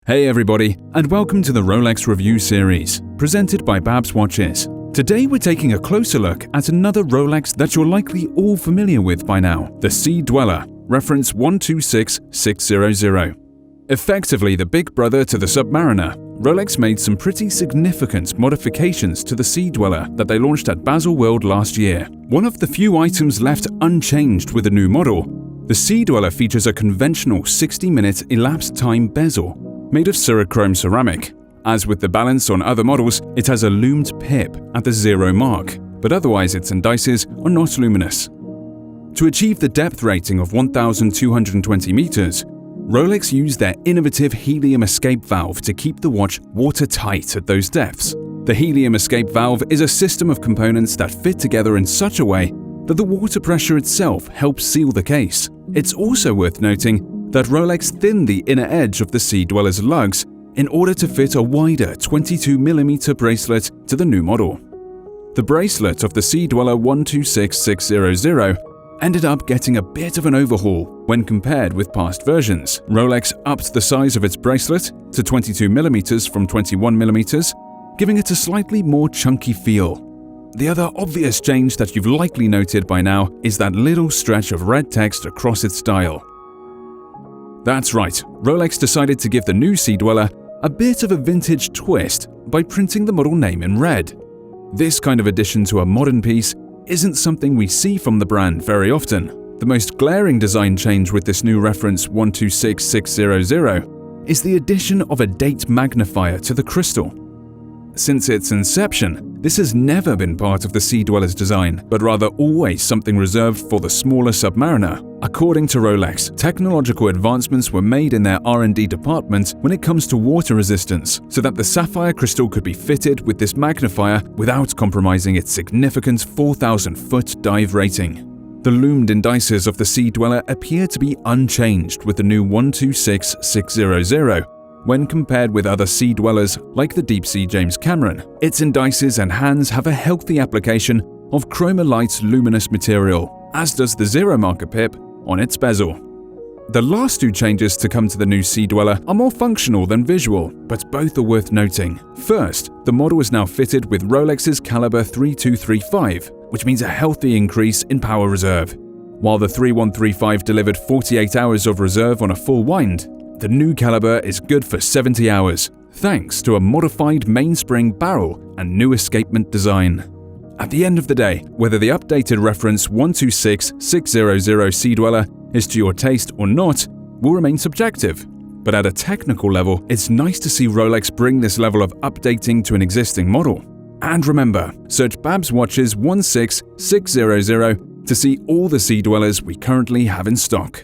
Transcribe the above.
Hey everybody, and welcome to the Rolex Review Series, presented by Babs Watches. Today we're taking a closer look at another Rolex that you're likely all familiar with by now, the Sea-Dweller, reference 126600. Effectively the big brother to the Submariner, Rolex made some pretty significant modifications to the Sea-Dweller that they launched at Baselworld last year. One of the few items left unchanged with the new model, the Sea-Dweller features a conventional 60-minute elapsed time bezel made of Cerachrom ceramic. As with the balance on other models, it has a lumed pip at the 0 mark, but otherwise its indices are not luminous. To achieve the depth rating of 1,220 meters, Rolex used their innovative Helium Escape Valve to keep the watch watertight at those depths. The Helium Escape Valve is a system of components that fit together in such a way that the water pressure itself helps seal the case. It's also worth noting that Rolex thinned the inner edge of the Sea-Dweller's lugs in order to fit a wider 22mm bracelet to the new model. The bracelet of the Sea-Dweller 126600 ended up getting a bit of an overhaul when compared with past versions. Rolex upped the size of its bracelet to 22mm from 21mm, giving it a slightly more chunky feel. The other obvious change that you've likely noted by now is that little stretch of red text across its dial. That's right, Rolex decided to give the new Sea-Dweller a bit of a vintage twist by printing the model name in red. This kind of addition to a modern piece isn't something we see from the brand very often. The most glaring design change with this new reference 126600 is the addition of a date magnifier to the crystal. Since its inception, this has never been part of the Sea-Dweller's design, but rather always something reserved for the smaller Submariner. According to Rolex, technological advancements were made in their R&D department when it comes to water resistance, so that the sapphire crystal could be fitted with this magnifier without compromising its significant 4,000-foot dive rating. The lumed indices of the Sea-Dweller appear to be unchanged with the new 126600. When compared with other Sea-Dwellers like the deep-sea James Cameron, its indices and hands have a healthy application of chromalite luminous material, as does the 0 marker pip on its bezel. The last two changes to come to the new Sea-Dweller are more functional than visual, but both are worth noting. First, the model is now fitted with Rolex's caliber 3235, which means a healthy increase in power reserve. While the 3135 delivered 48 hours of reserve on a full wind, the new caliber is good for 70 hours, thanks to a modified mainspring barrel and new escapement design. At the end of the day, whether the updated reference 126600 Sea-Dweller is to your taste or not will remain subjective, but at a technical level, it's nice to see Rolex bring this level of updating to an existing model. And remember, search Babs Watches 16600 to see all the Sea-Dwellers we currently have in stock.